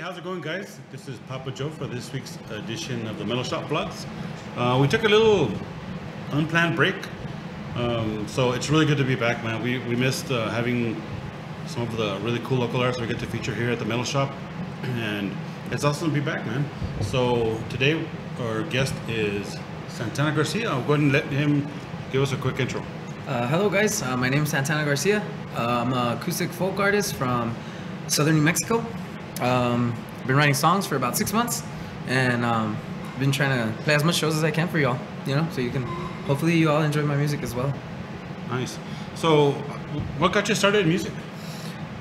how's it going, guys? This is Papa Joe for this week's edition of the Metal Shop Vlogs. We took a little unplanned break, so it's really good to be back, man. We missed having some of the really cool local artists we get to feature here at the Metal Shop, and it's awesome to be back, man. So today our guest is Santana Garcia. I'll go ahead and let him give us a quick intro. Hello guys, my name is Santana Garcia. I'm an acoustic folk artist from southern New Mexico. Been writing songs for about 6 months, and been trying to play as much shows as I can for y'all, you know, so you can, hopefully you all enjoy my music as well. Nice. So what got you started in music?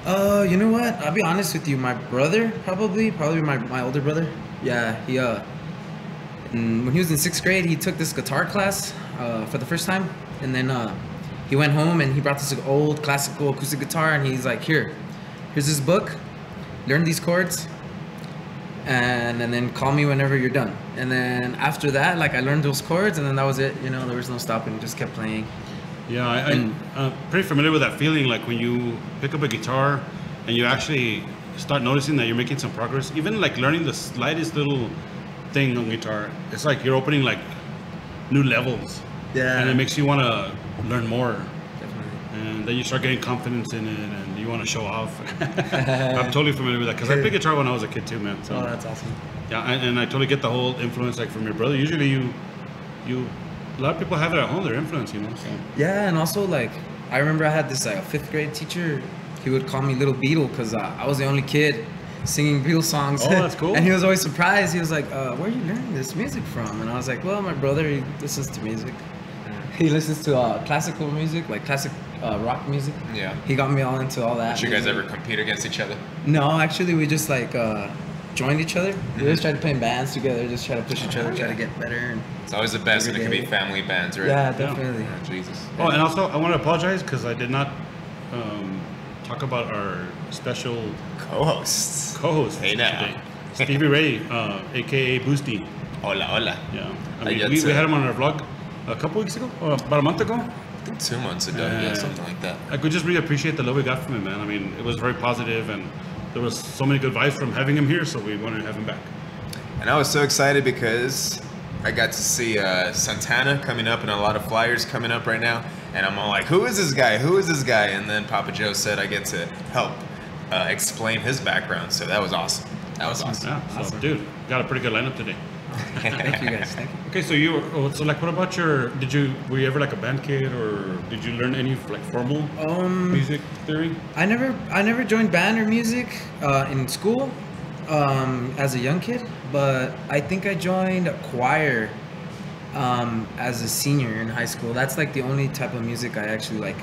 You know what, I'll be honest with you, my brother, probably my older brother. Yeah, he when he was in 6th grade, he took this guitar class for the first time, and then he went home and he brought this old classical acoustic guitar, and he's like, here's this book, learn these chords, and then call me whenever you're done. And then after that, like, I learned those chords, and then that was it, you know, there was no stopping, just kept playing. Yeah, I'm pretty familiar with that feeling, like when you pick up a guitar and you actually start noticing that you're making some progress, even like learning the slightest little thing on guitar, it's like you're opening like new levels. Yeah. And it makes you want to learn more. Definitely. And then you start getting confidence in it, and you want to show off. I'm totally familiar with that because I played guitar when I was a kid too, man. So, oh, that's awesome. Yeah, and I totally get the whole influence, like, from your brother. Usually you a lot of people have it at home, their influence, you know. So. Yeah, and also, like, I remember I had this 5th grade teacher. He would call me Little Beetle because I was the only kid singing Beatles songs. Oh, that's cool. And he was always surprised. He was like, where are you learning this music from? And I was like, well, my brother, he listens to music. He listens to classical music, like classic rock music. Yeah. He got me all into all that. Did you guys ever compete against each other? No, actually, we just like joined each other. We always tried to play in bands together, just try to push each other, try to get better. And it's always the best when it can be family bands, right? Yeah, definitely. Oh, Jesus. Oh, and also I want to apologize because I did not talk about our special co-host. Hey now. Today. Stevie Ray, aka Boosty. Hola, hola. Yeah. I mean, we had him on our vlog a couple weeks ago, or about a month ago. I think 2 months ago, yeah, something like that. I could just really appreciate the love we got from him, man. I mean, it was very positive, and there was so many good vibes from having him here, so we wanted to have him back. And I was so excited because I got to see Santana coming up and a lot of flyers coming up right now. And I'm all like, who is this guy? Who is this guy? And then Papa Joe said I get to help explain his background. So that was awesome. That was awesome. Yeah, so, awesome. Dude, got a pretty good lineup today. Thank you guys. Thank you. Okay, so like, what about were you ever like a band kid, or did you learn any like formal music theory? I never joined band or music in school as a young kid, but I think I joined a choir as a senior in high school. That's like the only type of music I actually like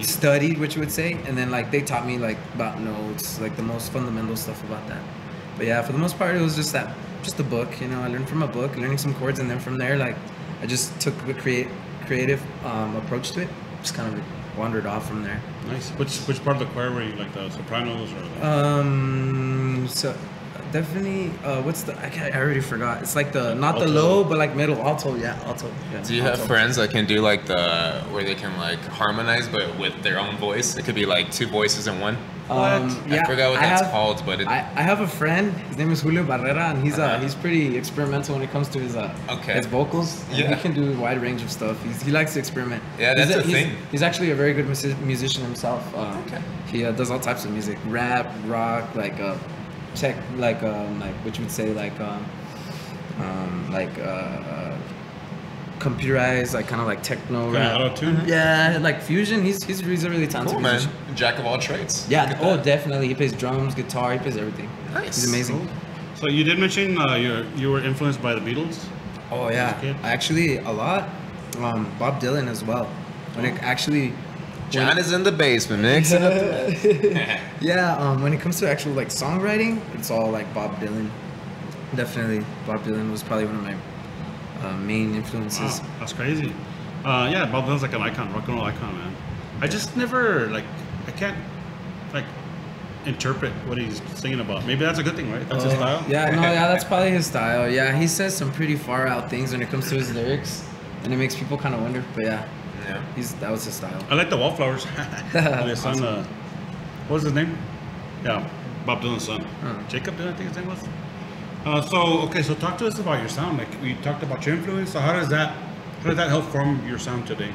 studied, which you would say, and then like they taught me like about notes, like the most fundamental stuff about that. But yeah, for the most part, it was just a book, you know. I learned from a book, learning some chords, and then from there, like, I just took a creative approach to it. Just kind of wandered off from there. Nice. Which part of the choir were you, like the sopranos or? Like... So definitely, I already forgot. It's like not alto. The low, but like middle, alto. Yeah, alto. Yeah, do you have friends that can do like where they can like harmonize, but with their own voice? It could be like 2 voices in one. Yeah, I forgot what that's called, but I have a friend. His name is Julio Barrera, and he's pretty experimental when it comes to his vocals. Yeah, he can do a wide range of stuff. He likes to experiment. Yeah, that's the thing. He's actually a very good musician himself. He does all types of music: rap, rock, like tech, like what you would say, like computerized, like kind of like techno rap. Auto-tune? Yeah, like fusion. He's a really talented musician. Man. Jack of all trades. Yeah. Oh, definitely. He plays drums, guitar. He plays everything. Nice. He's amazing. Cool. So you did mention you were influenced by the Beatles. Oh yeah, actually a lot. Bob Dylan as well. When it actually. John is in the basement mixing up. Yeah. When it comes to actual like songwriting, it's all like Bob Dylan. Definitely, Bob Dylan was probably one of my main influences. Wow, that's crazy. Yeah, Bob Dylan's like an icon, rock and roll icon, man. I just never I can't interpret what he's singing about. Maybe that's a good thing, right? That's his style. Yeah, no, yeah, that's probably his style. Yeah, he says some pretty far out things when it comes to his lyrics, and it makes people kind of wonder. But yeah, that was his style. I like the Wallflowers. His son, what was his name? Yeah, Bob Dylan's son. Oh. Jacob Dylan, I think his name was. So talk to us about your sound. Like we talked about your influence. So how does that help form your sound today?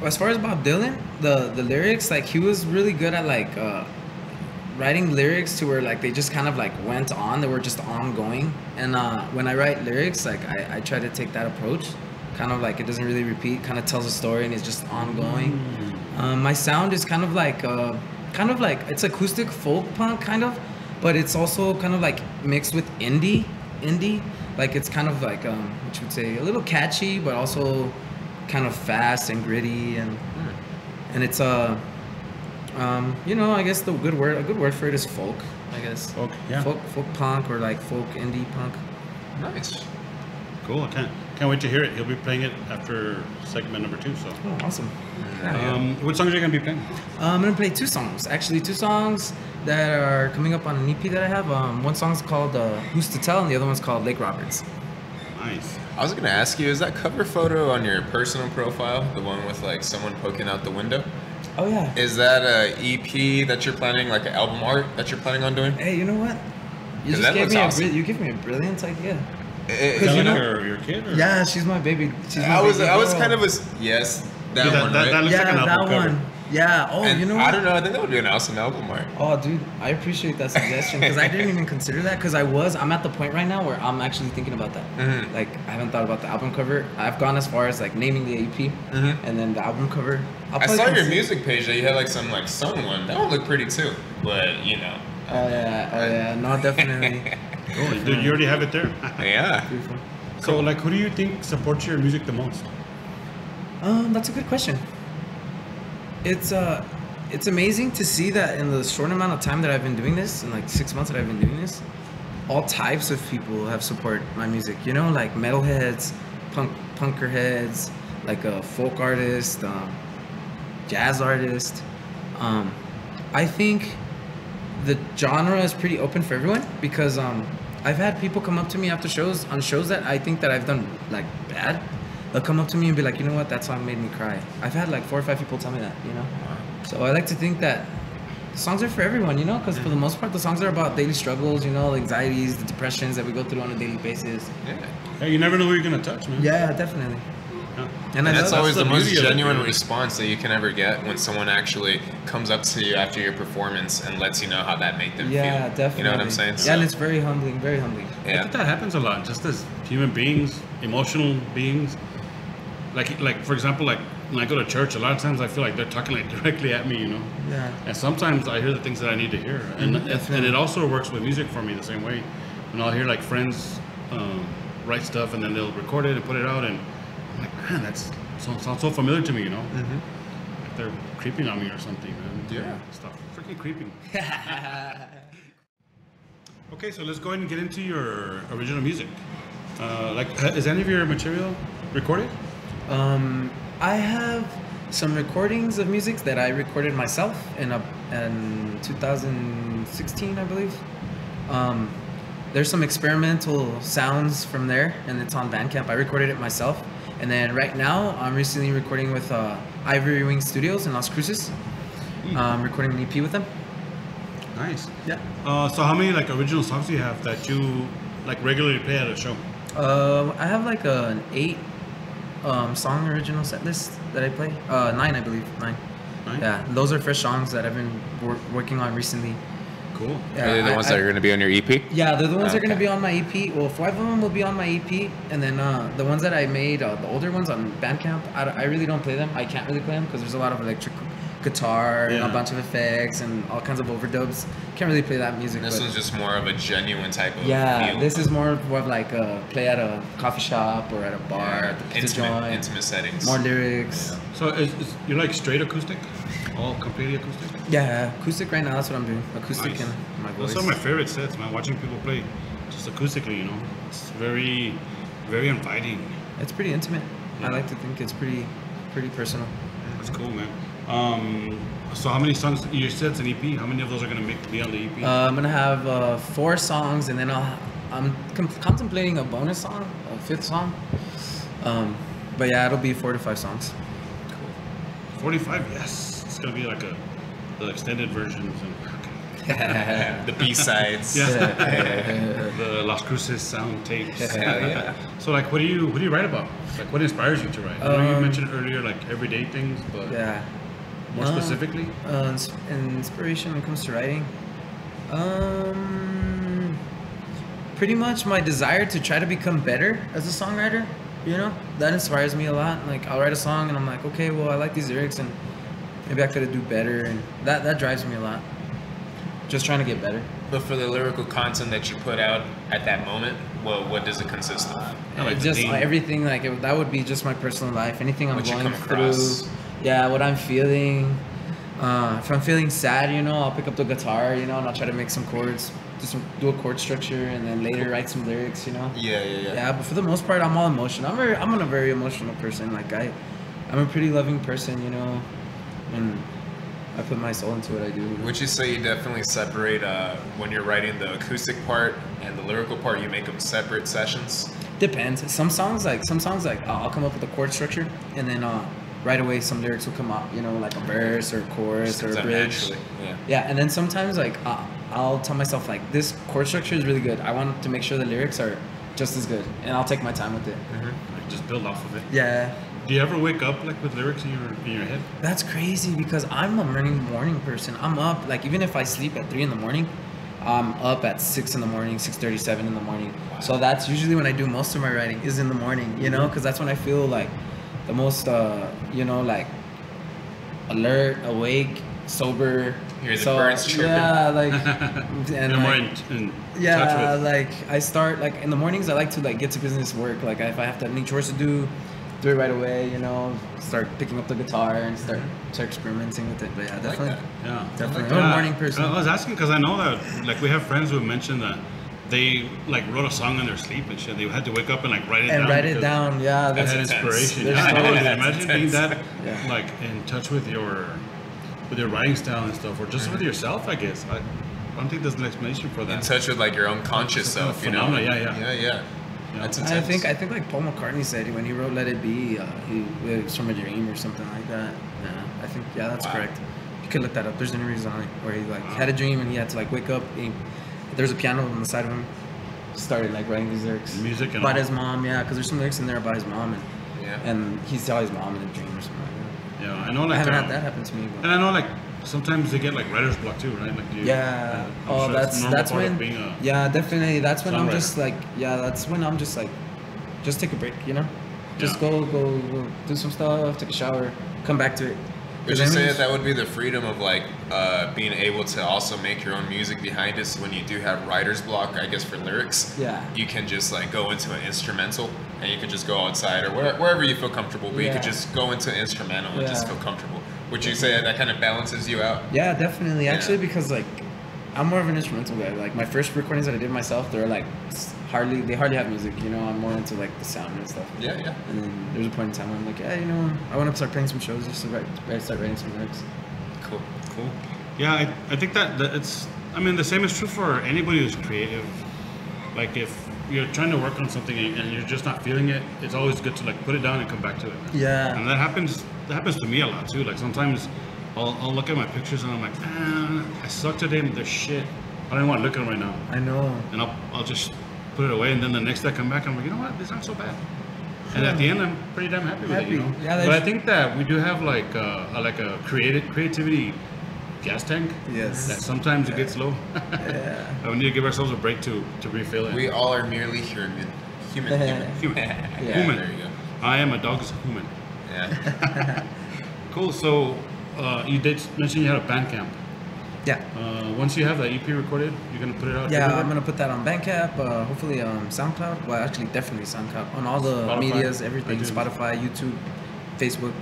As far as Bob Dylan, the lyrics, like he was really good at like writing lyrics to where like they just kind of like went on. They were just ongoing. And when I write lyrics, like I try to take that approach. Kind of like it doesn't really repeat. Kind of tells a story and it's just ongoing. My sound is kind of like it's acoustic folk punk kind of, but it's also kind of like mixed with indie. Like it's kind of like what you would say, a little catchy, but also kind of fast and gritty, and it's you know, I guess a good word for it is folk, I guess. Folk, yeah. Folk punk or like folk indie punk. Nice. Cool. I can't wait to hear it. He'll be playing it after segment number 2. So. Oh, awesome. What songs are you gonna be playing? I'm gonna play 2 songs. Actually, 2 songs that are coming up on an EP that I have. One song's called "Who's to Tell" and the other one's called "Lake Roberts." Nice. I was gonna ask you, is that cover photo on your personal profile the one with like someone poking out the window? Oh yeah. Is that a EP that you're planning, like an album art that you're planning on doing? Hey, you know what? You 'Cause just that gave looks me awesome. you give me a brilliant idea. Is you that know- like your kid? Or? Yeah, she's my baby. She's my I was baby kind girl. of yes, that Yeah, one, that right? looks like an Yeah, album that cover. one. Yeah. Oh, And you know I what? don't know. I think that would be an awesome album art. Oh, dude, I appreciate that suggestion because I didn't even consider that because I'm at the point right now where I'm actually thinking about that. Mhm. Like, I haven't thought about the album cover. I've gone as far as like naming the EP and then the album cover. I'll I probably saw your consider- music page that you had like some like sung one. That one looked pretty too, but you know. Oh yeah, no, definitely. Cool. Dude, you already have it there. Yeah. Beautiful. So, like, who do you think supports your music the most? That's a good question. It's amazing to see that in the short amount of time that I've been doing this, in like 6 months that I've been doing this, all types of people have supported my music. You know, like metalheads, punker heads, like a folk artist, jazz artist. I think the genre is pretty open for everyone because I've had people come up to me after shows on shows that I think that I've done like bad. They'll come up to me and be like, you know what, that song made me cry. I've had like 4 or 5 people tell me that, you know. So I like to think that the songs are for everyone, you know, because for the most part, the songs are about daily struggles, you know, the anxieties, the depressions that we go through on a daily basis. Yeah. Hey, you never know who you're gonna touch, man. Yeah, definitely. Yeah. And And I that's love always the the most beauty of it, genuine really. response that you can ever get when someone actually comes up to you after your performance and lets you know how that made them feel. Yeah, definitely. You know what I'm saying? Yeah, and it's very humbling, very humbling. I Yeah. think that happens a lot, just as human beings, emotional beings. Like for example, like when I go to church, a lot of times I feel like they're talking like directly at me, you know. Yeah. And sometimes I hear the things that I need to hear, and it also works with music for me the same way. When I'll hear like friends write stuff, and then they'll record it and put it out, and I'm like, man, sounds so familiar to me, you know. Like they're creeping on me or something, man. Yeah. Stop freaking creeping. Okay, so let's go ahead and get into your original music. Is any of your material recorded? I have some recordings of music that I recorded myself in 2016, I believe. There's some experimental sounds from there, and it's on Bandcamp. I recorded it myself. And then right now, I'm recently recording with Ivory Wing Studios in Las Cruces. I'm recording an EP with them. Nice. Yeah. So how many like original songs do you have that you like regularly play at a show? I have like an 8 song original set list that I play. 9, I believe. 9. 9? Yeah, those are fresh songs that I've been working on recently. Cool. Yeah, Are they the ones that are going to be on your EP? Yeah, they're the ones that are going to Okay. be on my EP. Well, 5 of them will be on my EP, and then the ones that I made, the older ones on Bandcamp, I really don't play them. I can't really play them because there's a lot of electric guitar and Yeah. a bunch of effects and all kinds of overdubs. Can't really play that music. This but one's just more of a genuine type of yeah, feel. this is more of like play at a coffee shop or at a bar, at the pizza joint. Intimate settings. More lyrics. So is you're like straight acoustic? All completely acoustic? Yeah, acoustic right now. That's what I'm doing. Acoustic Nice. and my voice. Those are my favorite sets, man. Watching people play just acoustically, you know. It's very, very inviting. It's pretty intimate. Yeah. I like to think it's pretty personal. That's cool, man. So how many songs? You said it's an EP. How many of those are gonna be on the EP? I'm gonna have 4 songs, and then I'm contemplating a bonus song, a 5th song. But yeah, it'll be 4 to 5 songs. 45. Yes, it's gonna be like a the extended versions and The B-sides. the Las Cruces sound tapes. Hell yeah. So like, what do you write about? Like, what inspires you to write? I know you mentioned earlier like everyday things, but more specifically, inspiration when it comes to writing. Pretty much my desire to try to become better as a songwriter. You know, that inspires me a lot. Like, I'll write a song and I'm like, okay, well, I like these lyrics and maybe I could do better, and that drives me a lot. Just trying to get better. But for the lyrical content that you put out at that moment, well, what does it consist of? like Just the theme. everything, like that would be just my personal life. Anything I'm What you going come across. through. Yeah, what I'm feeling. If I'm feeling sad, you know, I'll pick up the guitar, you know, and I'll try to make some chords, do a chord structure, and then later write some lyrics, you know. Yeah. But for the most part, I'm all emotion. I'm a very emotional person. Like I'm a pretty loving person, you know, and I put my soul into what I do. Would you say you definitely separate when you're writing the acoustic part and the lyrical part? You make them separate sessions. Depends. Some songs like I'll come up with a chord structure, and then right away some lyrics will come up, you know, like a verse or a chorus or a bridge. Yeah, and then sometimes like I'll tell myself like, this chord structure is really good. I want to make sure the lyrics are just as good, and I'll take my time with it. Like, just build off of it. Yeah. Do you ever wake up like with lyrics in your head? That's crazy because I'm a morning person. I'm up, like, even if I sleep at 3 in the morning, I'm up at 6 in the morning, 6:37 in the morning. Wow. So that's usually when I do most of my writing, is in the morning, you know, because that's when I feel like the most, you know, like alert, awake, sober. Hear the birds chirping. Yeah, like, and You're more like, in yeah, touch with. like I start like in the mornings. I like to like get to business work. Like if I have to have any chores to do it right away. You know, start picking up the guitar and start experimenting with it. But yeah, definitely, that. Yeah. definitely. that. I'm a morning person. I was asking because I know that like we have friends who mentioned that they like wrote a song in their sleep and shit. They had to wake up and like write it down. And write it because down. Yeah, They that's had intense. inspiration. There's Yeah, I so know. much- Dude. Imagine being that Yeah. like in touch with your writing style and stuff, or just with yourself. I guess I don't think there's an explanation for In that. touch with like your own conscious It's a self, you know? phenomenon, yeah. Yeah. That's intense. I think like Paul McCartney said when he wrote "Let It Be," it was from a dream or something like that. Yeah, I think that's Wow. correct. You could look that up. There's interviews on it where he like had a dream and he had to like wake up. There's a piano on the side of him. Started like writing these lyrics. Music and about all. his mom, yeah, because there's some lyrics in there about his mom, Yeah. and he saw his mom in a dream or something like that. Yeah, I know. I Like haven't had that happen to me. But and I know like sometimes they get like writer's block too, right? Like yeah. I'm sure it's a normal That's part of when. being a Yeah, definitely. That's when I'm songwriter. just like. Yeah, that's when I'm just like. Just take a break, you know. Just Yeah. go do some stuff, take a shower, come back to it. Would 'Cause you I say mean, that that would be the freedom of like being able to also make your own music behind it? So when you do have writer's block, I guess for lyrics, Yeah. you can just like go into an instrumental and you can just go outside or wherever you feel comfortable, but you could Yeah. just go into an instrumental and just Yeah. feel comfortable. Would you say that that kind of balances you out? Yeah, definitely. Yeah. Actually, because like I'm more of an instrumental guy. Like my first recordings that I did myself, they're like hardly have music. You know, I'm more into like the sound and stuff. Yeah. And then there's a point in time where I'm like, yeah, you know, I want to start playing some shows just to start writing some lyrics. Cool. cool. Yeah, I think that it's. I mean, the same is true for anybody who's creative. Like if you're trying to work on something and you're just not feeling it, it's always good to like put it down and come back to it. Man. Yeah. And that happens to me a lot too. Like sometimes I'll look at my pictures and I'm like, I suck today. They're shit. I don't even want to look at them right now. I know. And I'll just put it away. And then the next day I come back, I'm like, you know what? These aren't so bad. And at the end, I'm pretty damn happy with it. You know. Yeah, But I think that we do have like a creativity gas tank. Yes. That sometimes it gets low. Yeah. And we need to give ourselves a break to refill it. We all are merely human. Human. Yeah. Human. There you go. I am a dog's human. Yeah. Cool. So you did mention you had a Bandcamp. Yeah. Once you have the EP recorded, you're gonna put it out. Yeah, everywhere? I'm gonna put that on Bandcamp, hopefully on SoundCloud. Well, actually, definitely SoundCloud. On all the Spotify, medias, everything. iTunes. Spotify, YouTube, Facebook.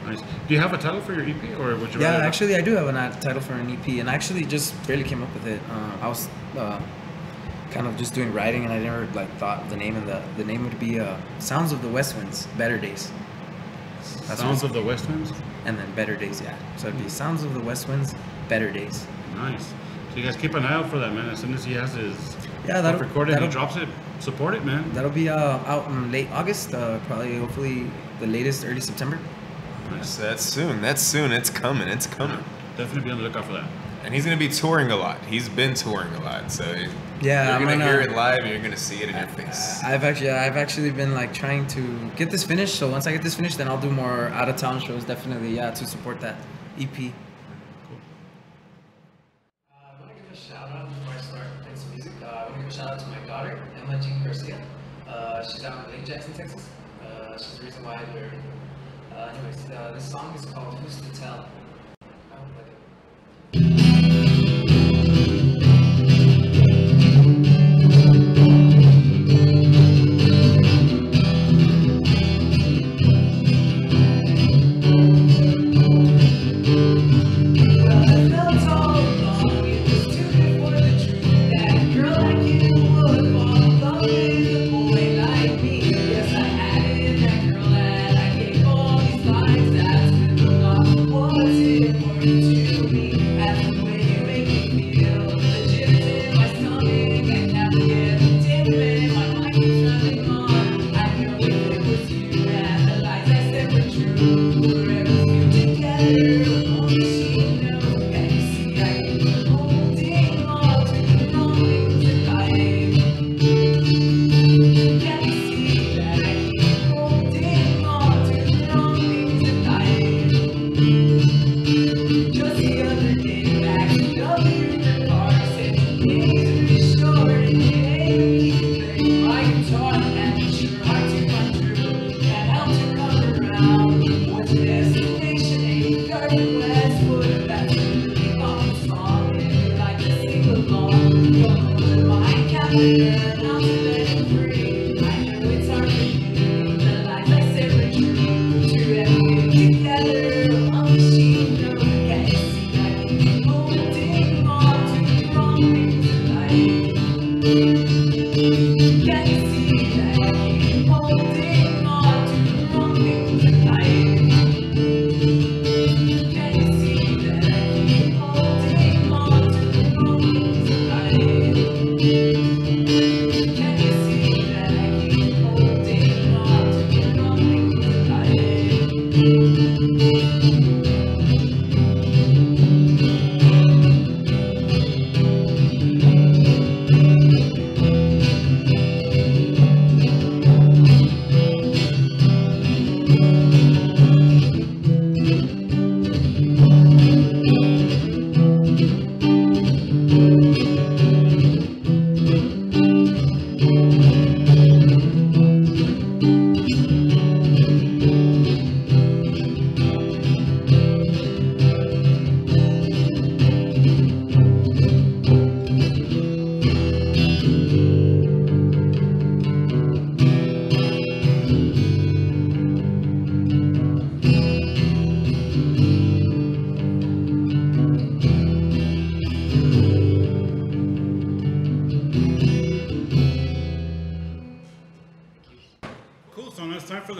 Nice. Do you have a title for your EP, or would you? Yeah, rather- actually, I do have a title for an EP, and I actually just barely came up with it. I was kind of just doing writing, and I never like thought the name, and the name would be "Sounds of the West Winds, Better Days." That's Sounds what of the West Winds. and then Better Days, yeah. So it'd be "Sounds of the West Winds, Better Days." Nice. So you guys keep an eye out for that, man. As soon as he has his Yeah, stuff recorded, he drops it. Support it, man. That'll be out in late August, probably, hopefully, the latest early September. Nice. So that's soon. That's soon. It's coming. It's coming. definitely be on the lookout for that. And he's gonna be touring a lot. He's been touring a lot, so Yeah, you're gonna hear it live, and you're gonna see it in your face. I've actually been like trying to get this finished. So once I get this finished, then I'll do more out of town shows. Definitely, yeah, to support that EP. Cool. I want to give a shout out before I start playing some music. I want to give a shout out to my daughter, Santana Garcia. She's out in Lake Jackson, Texas. She's the reason why I married her. Anyways, this song is called "Who's to Tell." I hope you like it.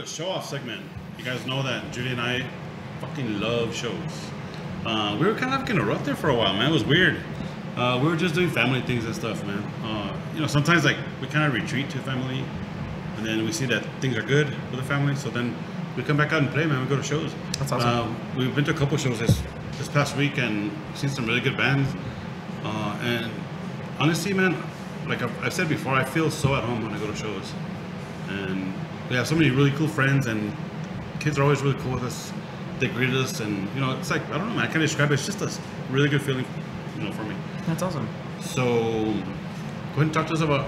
Show-off segment. You guys know that Judy and I fucking love shows. We were kind of in a rut there for a while, man. It was weird. We were just doing family things and stuff, man. You know, sometimes like we kind of retreat to family, and then we see that things are good with the family, so then we come back out and play, man. We go to shows. That's awesome. We've been to a couple shows this past week and seen some really good bands. And honestly, man, like I've said before, I feel so at home when I go to shows. And we have so many really cool friends, and kids are always really cool with us. They greet us, and you know, it's like, I don't know, man, I can't describe it. It's just a really good feeling, you know, for me. That's awesome. So, go ahead and talk to us about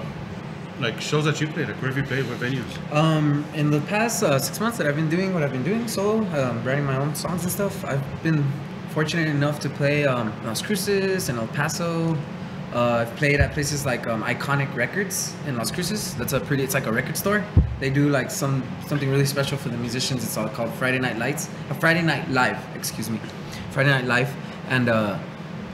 like shows that you played. Like, where have you played? What venues? In the past 6 months that I've been doing what I've been doing solo, writing my own songs and stuff, I've been fortunate enough to play Las Cruces and El Paso. I've played at places like Iconic Records in Las Cruces. It's like a record store. They do like something really special for the musicians. It's all called Friday Night Live, Friday Night Live, and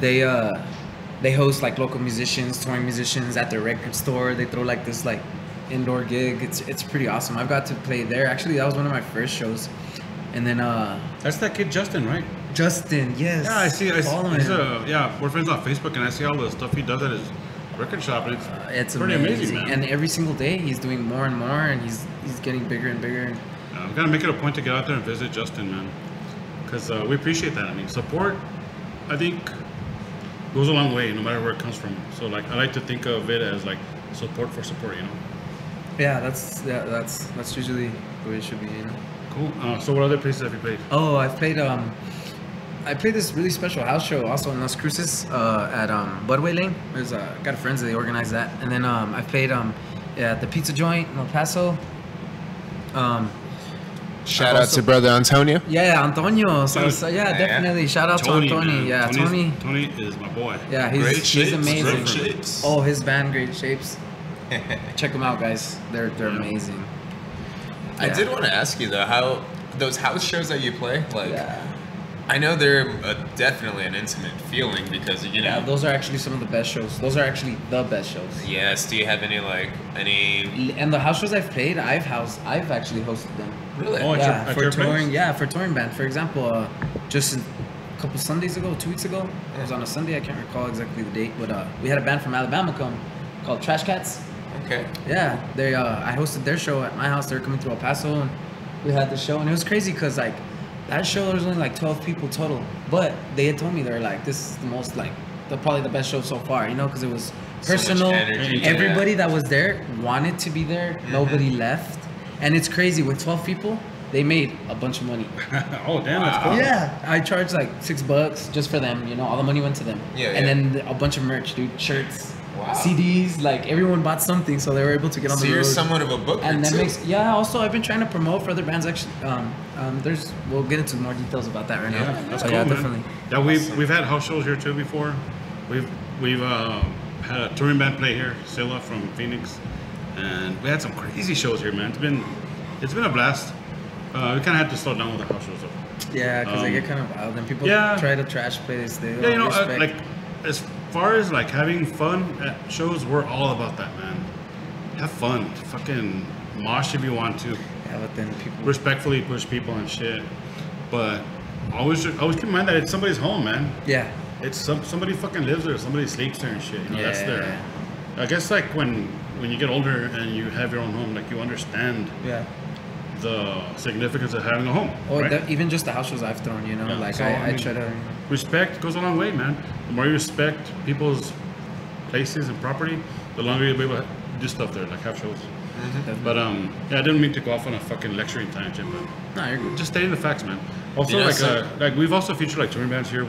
they host like local musicians, touring musicians at their record store. They throw like this like indoor gig. It's pretty awesome. I've got to play there. Actually, that was one of my first shows. And then that's that kid Justin, right? Justin, yes. Yeah, I see. Yeah, we're friends on Facebook, and I see all the stuff he does at his record shop. And it's pretty amazing, man. And every single day, he's doing more and more, and he's getting bigger and bigger. We gotta make it a point to get out there and visit Justin, man, because we appreciate that. I mean, support I think goes a long way, no matter where it comes from. So like I like to think of it as like support for support, you know. Yeah, that's usually the way it should be. You know. Cool. So what other places have you played? Oh, I played this really special house show also in Las Cruces at Budway Lane. There's got friends that they organized that, and then I played at the pizza joint in El Paso. Shout out to brother Antonio. Yeah, Antonio. So, Dude. yeah, definitely. Shout out Tony, to Tony. man. Yeah, Tony. Tony is my boy. Yeah, Great he's shapes, amazing. great shapes. Oh, his band, Great Shapes. Check them out, guys. They're amazing. I Yeah. did want to ask you though, how those house shows that you play, like, Yeah. I know they're definitely an intimate feeling because you know. Yeah, those are actually some of the best shows. Those are actually the best shows. Yes. Do you have any? And the house shows I've played, I've actually hosted them. Really? Oh, Yeah, at for your touring. place? Yeah, for touring band. For example, just a couple Sundays ago, 2 weeks ago, it was on a Sunday. I can't recall exactly the date, but we had a band from Alabama come called Trash Cats. Okay. Yeah, they I hosted their show at my house. They were coming through El Paso, and we had the show, and it was crazy because like that show there was only like 12 people total, but they had told me they were like, this is the most like probably the best show so far, you know, because it was So much personal. energy, Everybody yeah. that was there wanted to be there. Nobody left, and it's crazy with 12 people. They made a bunch of money. Oh damn, that's cool. Yeah, I charged like $6 just for them. You know, all the money went to them. Yeah, And yeah. then a bunch of merch, dude, shirts, Wow. CDs. Like everyone bought something, so they were able to get on So the road. you're somewhat of a booker And that too. makes Also, I've been trying to promote for other bands. Actually, we'll get into more details about that right now. Yeah, that's But cool, yeah, man. definitely. Yeah, we've had house shows here too before. We've had a touring band play here, Scylla from Phoenix, and we had some crazy shows here, man. It's been a blast. We kind of had to slow down with the house shows, though. Yeah, because they get kind of wild, and people yeah. try to trash place. They Yeah, don't you know, respect. like as far as like having fun at shows, we're all about that, man. Have fun, fucking mosh if you want to. Yeah, but then people. Respectfully push people and shit, but always keep in mind that it's somebody's home, man. Yeah. It's somebody fucking lives there, somebody sleeps there and shit. You know, that's Yeah. their. I guess like when you get older and you have your own home, like you understand Yeah. the significance of having a home. Or right? even just the house shows I've thrown, you know, Yeah, like so, I mean, try to. Respect goes a long way, man. The more you respect people's places and property, the longer you'll be able to do stuff there, like have shows. But yeah, I didn't mean to go off on a fucking lecturing tangent, but No, you're good. just stating the facts, man. Also, Yeah, like so- like we've also featured like touring bands here.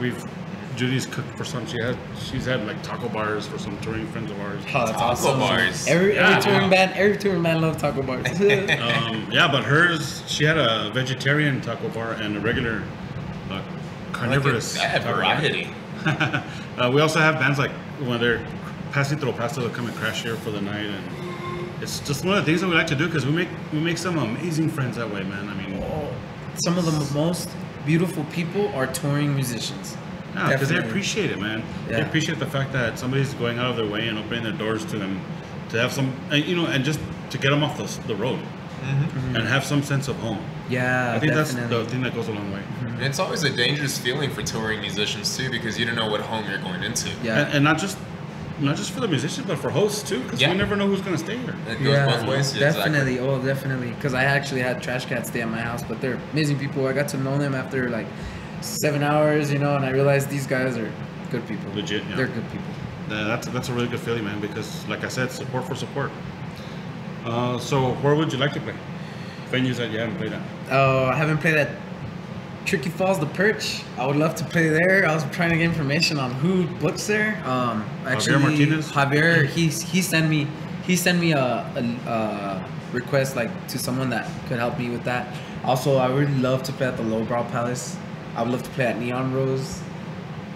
Judy's cooked for some. She's had like taco bars for some touring friends of ours. Oh, that's Taco awesome. bars. Every Yeah. every touring band loves taco bars. Yeah, but hers, she had a vegetarian taco bar and a regular carnivorous. I have taco bar. variety. We also have bands like when they're passing through El Paso, they'll come and crash here for the night, and it's just one of the things that we like to do because we make some amazing friends that way, man. I mean, Some of the most beautiful people are touring musicians. yeah, because they Definitely. appreciate it, man. They Yeah. appreciate the fact that somebody's going out of their way and opening their doors to them, to have some, and, you know, and just to get them off the road and have some sense of home. Yeah, I think definitely. that's the thing that goes a long way. And it's always a dangerous feeling for touring musicians too, because you don't know what home you're going into. Yeah. And not just for the musicians, but for hosts too, because Yeah. we never know who's gonna stay here. It goes both ways. Yeah, definitely. exactly. Oh, definitely. Because I actually had Trash Cats stay at my house, but they're amazing people. I got to know them after like 7 hours, you know, and I realized these guys are good people. Legit, yeah. They're good people. That's a really good feeling, man. Because like I said, support for support. So where would you like to play? Venues that you haven't played at. I haven't played at Tricky Falls, the Perch. I would love to play there. I was trying to get information on who books there. Actually, Martinez? Javier, he sent me a request like to someone that could help me with that. Also, I would love to play at the Lowbrow Palace. I would love to play at Neon Rose.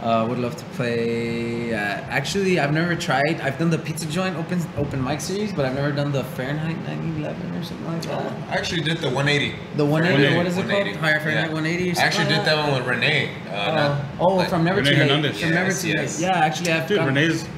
Would love to play. Actually, I've never tried. I've done the Pizza Joint open mic series, but I've never done the Fahrenheit 9/11 or something like that. I actually did the 180. The 180, what is it 180. called? Higher Fahrenheit Yeah. 180 or I something actually like did that one with Renee. From Never Renee Too Late. Hernandez. From Never Yes, Too yes. Late. Yeah, actually, I've Dude, gone- Renee's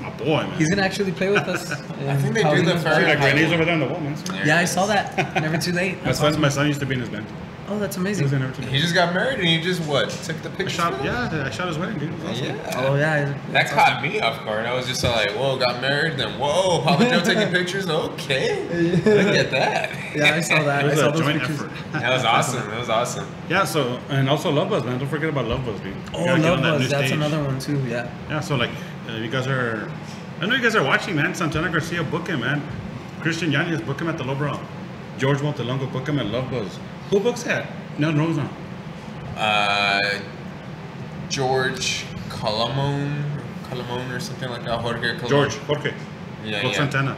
my boy, man. He's gonna actually play with us. I think they do the See, like Fahrenheit Renee's one. over there on the wall, man. Yeah, I saw that. Never Too Late. My son used to be in his band. Oh, that's He amazing. was in there too. He just got married and you just what? Took the I picture? shot, I shot his wedding, dude. It was awesome. Yeah. Oh yeah. That that's caught me off guard. I was just like, whoa, got married, then whoa, Papa Joe taking pictures. Okay, look at that. awesome. Yeah, I saw that. It I was saw a those joint pictures. effort. That was awesome. That was awesome. Yeah, so, and also Love Buzz, man. Don't forget about Love Buzz, dude. Oh, You gotta get Love on that Buzz. new That's stage. another one too. Yeah. Yeah, so like, you guys are, I know you guys are watching, man. Santana Garcia, book him, man. Christian Yanez, book him at the Lobra. George Montelongo, book him at Love Buzz. Who books that? No, Rosa. George Colomon or something like that. Jorge Colomon. Jorge. Yeah, Book yeah. Santana.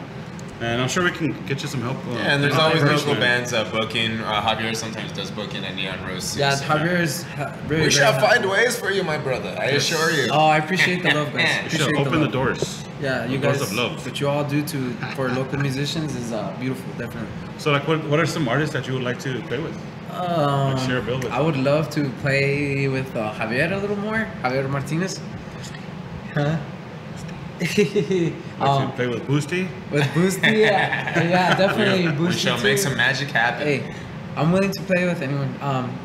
And I'm sure we can get you some help. Yeah, and there's always first, local man. bands booking. Javier sometimes does booking at Neon Rose. too, Yeah, so- Javier is really. We very shall happy. find ways for you, my brother. I assure you. Oh, I appreciate the love, guys. You Appreciate should open the love. doors. Yeah, you The doors guys. of love. What you all do for local musicians is beautiful, definitely. So like, what are some artists that you would like to play with? share a bill with I would love to play with Javier a little more. Javier Martinez. Huh? Like to play with Boosty? With Boosty, yeah, definitely Boosty. We shall too. make some magic happen. Hey, I'm willing to play with anyone.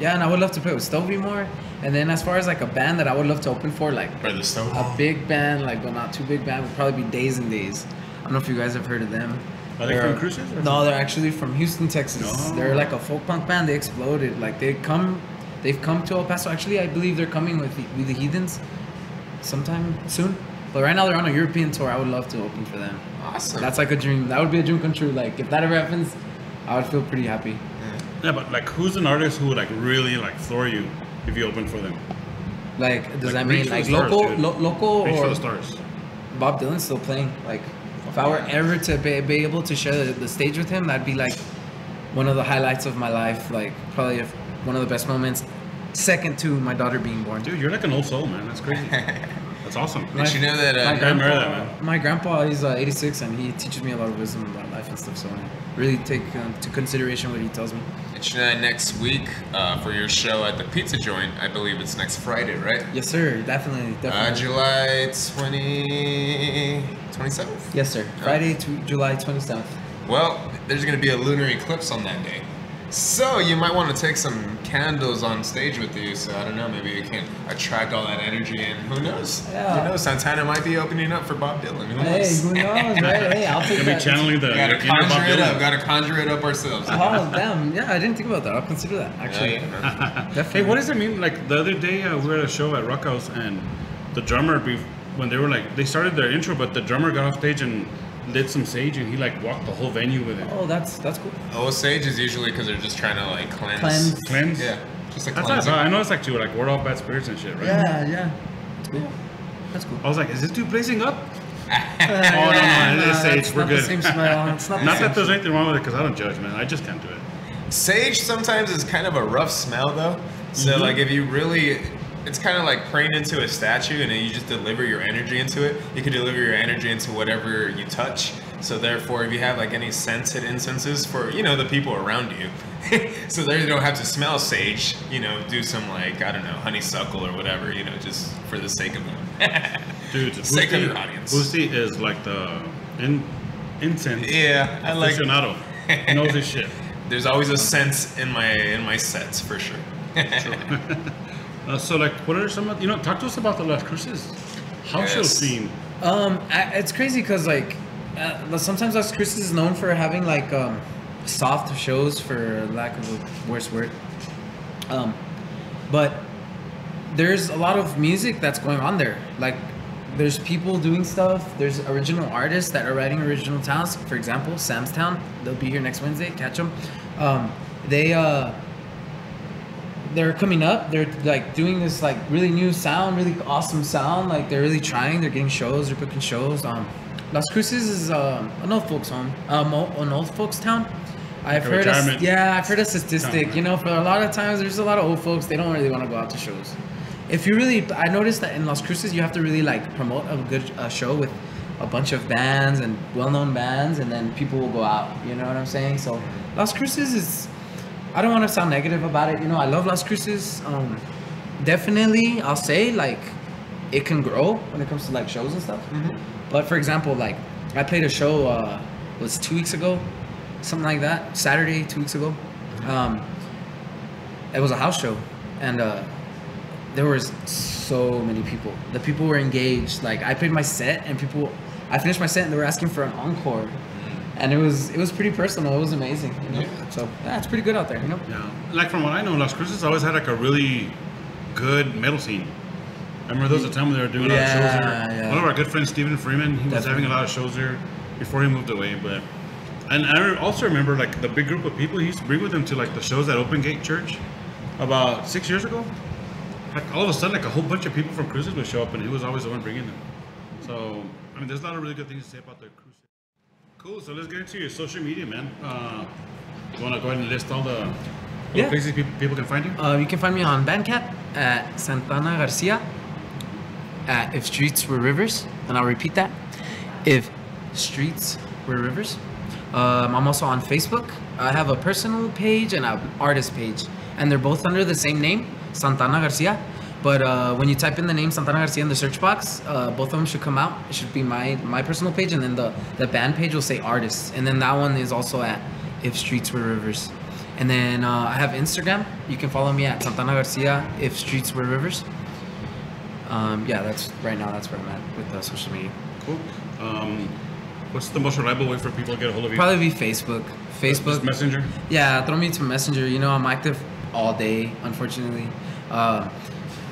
Yeah, and I would love to play with Stovey more. And then as far as like a band that I would love to open for, like For the stove. a big band, like but not too big band, would probably be Days and Days. I don't know if you guys have heard of them. Are they from Cruces? or No, they're actually from Houston, Texas. Oh. They're like a folk punk band. They exploded. Like they've come to El Paso. Actually, I believe they're coming with the Heathens sometime soon. But right now they're on a European tour. I would love to open for them. Awesome. That's like a dream. That would be a dream come true. Like if that ever happens, I would feel pretty happy. Yeah, but like, who's an artist who would like really like floor you if you open for them? Like does Like, that reach mean for like the stars, local, dude. local Reach for or the stars. Bob Dylan's still playing? Like if I were ever to be able to share the stage with him, that'd be like one of the highlights of my life. Like probably one of the best moments, second to my daughter being born. Dude, you're like an old soul, man. That's crazy. That's awesome. Did you know that? My I admire that, grandpa, man. my grandpa, he's 86 and he teaches me a lot of wisdom about life and stuff. So I really take to consideration what he tells me. Did you know that next week for your show at the pizza joint? I believe it's next Friday, right? Yes, sir. Definitely. July 27th? Yes, sir. Friday, July 27th. Well, there's going to be a lunar eclipse on that day. So you might want to take some candles on stage with you. So I don't know, maybe you can attract all that energy and who knows? Yeah. Who knows? Santana might be opening up for Bob Dylan. Who Hey, knows? who knows, right? Hey, I'll take Gonna be that. channeling the Gotta inner Bob conjure it Dylan. up. Gotta conjure it up ourselves. Oh, damn. Yeah, I didn't think about that. I'll consider that, actually. Yeah, man. Definitely. Hey, what does it mean? Like the other day, we were at a show at Rock House, and the drummer, when they were like, they started their intro, but the drummer got off stage and lit some sage, and he like walked the whole venue with it. Oh, that's cool. Sage is usually because they're just trying to like cleanse. Cleanse. Cleanse. Yeah, just like That's cleansing. I know it's like to like ward off bad spirits and shit, right? Yeah. That's cool. That's cool. I was like, is this dude blazing up? Oh, no, it is sage. We're good. The same smell. It's not, Not the that same there's anything wrong with it, because I don't judge, man. I just can't do it. Sage sometimes is kind of a rough smell though. So like if you really, it's kind of like praying into a statue and then you just deliver your energy into it. You can deliver your energy into whatever you touch. So therefore, if you have like any scented incenses for, the people around you, so there you don't have to smell sage, do some like, I don't know, honeysuckle or whatever, just for the sake of them. Dude, Sake of your audience. Boosty is like the incense Yeah, I like. aficionado. He knows his shit. There's always a scent in my sets for sure. So like, what are some of, talk to us about the Las Cruces house show Yes. scene. It's crazy because like sometimes Las Cruces is known for having like soft shows, for lack of a worse word. But there's a lot of music that's going on there. Like there's people doing stuff. There's original artists that are writing original towns. For example, Sam's Town. They'll be here next Wednesday. Catch them. They're coming up. They're like doing this like really new sound, really awesome sound. Like they're really trying. They're getting shows. They're booking shows. Las Cruces is an old folks home, an old folks town. I've heard a statistic. Town, For a lot of times, there's a lot of old folks. They don't really want to go out to shows. I noticed that in Las Cruces, you have to really like promote a good show with a bunch of bands and well-known bands, and then people will go out. You know what I'm saying? So Las Cruces is. I don't want to sound negative about it. I love Las Cruces. Definitely, I'll say like it can grow when it comes to like shows and stuff. Mm-hmm. But for example, like I played a show was 2 weeks ago, something like that. Saturday, 2 weeks ago. it was a house show, and there was so many people. The people were engaged. Like I played my set, and I finished my set, and they were asking for an encore, and it was pretty personal. It was amazing, you know. Yeah. So yeah, it's pretty good out there, you know. Yeah, like from what I know, Las Cruces always had like a really good metal scene. I remember there was a time when they were doing a lot of shows there. Yeah. One of our good friends, Stephen Freeman, he was having a lot of shows there before he moved away. And I also remember like the big group of people he used to bring with him to like the shows at Open Gate Church about 6 years ago. Like all of a sudden, like a whole bunch of people from Cruces would show up, and he was always the one bringing them. So I mean, there's a lot of really good things to say about the Cruces. Cool. So let's get into your social media, man. You want to go ahead and list all the places people can find you? You can find me on Bandcamp at Santana Garcia. At If Streets Were Rivers, and I'll repeat that. If Streets Were Rivers. I'm also on Facebook. I have a personal page and an artist page, and they're both under the same name, Santana Garcia. But when you type in the name Santana Garcia in the search box, both of them should come out. It should be my personal page, and then the band page will say artists, and then that one is also at If Streets Were Rivers. And then I have Instagram. You can follow me at Santana Garcia If Streets Were Rivers. That's where I'm at with social media. Cool. What's the most reliable way for people to get a hold of you? Probably be Facebook. Just Messenger? Yeah, throw me to Messenger. You know, I'm active all day, unfortunately.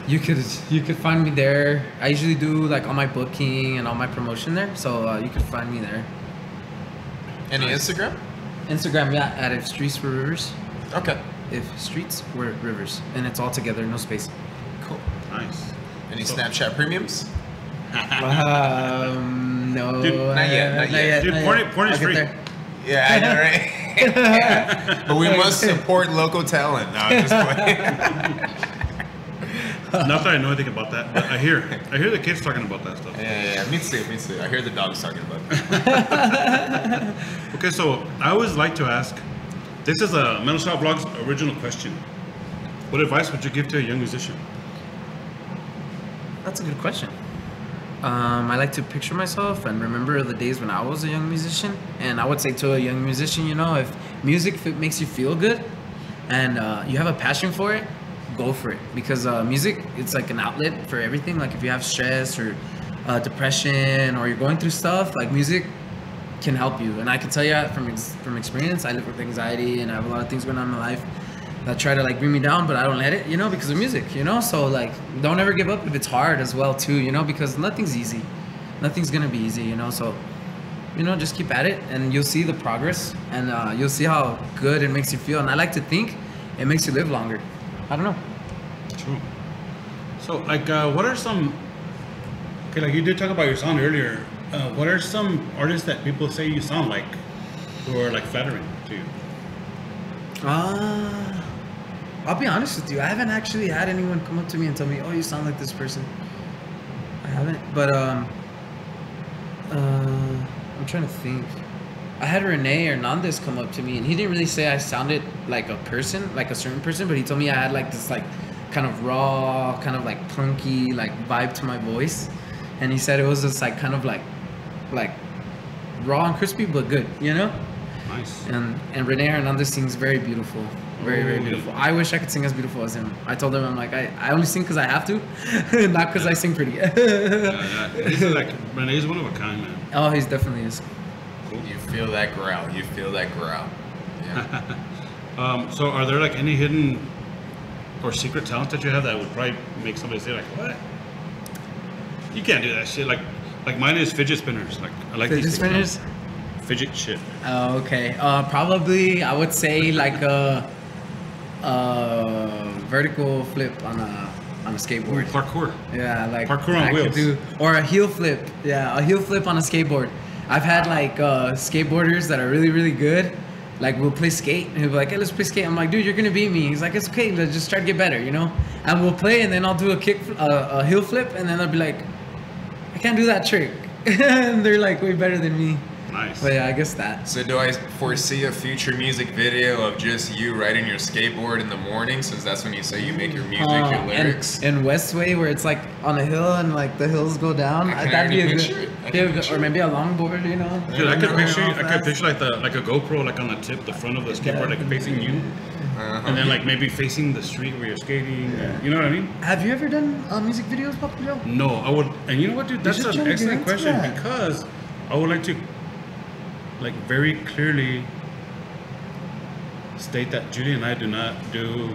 You could find me there. I usually do like all my booking and all my promotion there, so you could find me there. Any Instagram? Instagram, yeah, at If Streets Were Rivers. Okay. If Streets Were Rivers, and it's all together, no space. Cool. Nice. Any Snapchat premiums? No. Dude, not yet. Dude, porn is free. Yeah, I know, right? Yeah. But we must support local talent. No, I'm just playing. Not that I know anything about that, but I hear the kids talking about that stuff. Yeah, me too. I hear the dogs talking about that. Okay, so I always like to ask, this is a Metal Shop Vlog's original question. What advice would you give to a young musician? That's a good question. I like to picture myself and remember the days when I was a young musician. And I would say to a young musician, you know, if music makes you feel good and you have a passion for it, go for it. Because music, it's like an outlet for everything. Like if you have stress or depression or you're going through stuff, like music can help you. And I can tell you from experience, I live with anxiety and I have a lot of things going on in my life that try to like bring me down, but I don't let it, you know, because of music, you know. So like, don't ever give up if it's hard as well too, you know, because nothing's easy. Nothing's gonna be easy, you know. So, you know, just keep at it, and you'll see the progress, and you'll see how good it makes you feel. And I like to think it makes you live longer. I don't know. True. So like, what are some? Okay, like you did talk about your sound earlier. What are some artists that people say you sound like, who are like flattering to you? I'll be honest with you. I haven't actually had anyone come up to me and tell me, "Oh, you sound like this person." I haven't, but I'm trying to think. I had Rene Hernandez come up to me, and he didn't really say I sounded like a person, like a certain person, but he told me I had like this like kind of raw, kind of like punky like vibe to my voice, and he said it was just like kind of like raw and crispy, but good, you know. Nice. And Rene Hernandez sings very beautiful. Very, very beautiful. I wish I could sing as beautiful as him. I told him, I'm like, I only sing because I have to, not because I sing pretty. Yeah. He's like, Renee's one of a kind, man. Oh, he's definitely is. Cool. You feel that growl. Yeah. So are there like any hidden or secret talents that you have that would probably make somebody say like, what? You can't do that shit. Like mine is fidget spinners. Like I like fidget these spinners. Fidget shit. Oh, okay. Probably I would say like a vertical flip on a skateboard. Ooh, parkour. Yeah, like parkour on wheels. Or a heel flip. Yeah, a heel flip on a skateboard. I've had like skateboarders that are really, really good. Like we'll play skate and he'll be like, "Hey, let's play skate." I'm like, "Dude, you're gonna beat me." He's like, "It's okay. Let's just try to get better, you know." And we'll play, and then I'll do a heel flip, and then they'll be like, "I can't do that trick," and they're like way better than me. Nice. But yeah, I guess that. So do I foresee a future music video of just you riding your skateboard in the morning, since that's when you say you make your music, your lyrics? And Westway, where it's like on a hill and like the hills go down. That'd be a good, or maybe a longboard, you know. Dude, I could picture like a GoPro like on the tip, the front of the skateboard, like facing you. and then like maybe facing the street where you're skating. Yeah. You know what I mean? Have you ever done music videos, Papa Joe? No, I would. And you know what, dude? That's should an try to get excellent into question that. because I would like to, like, very clearly state that Judy and I do not do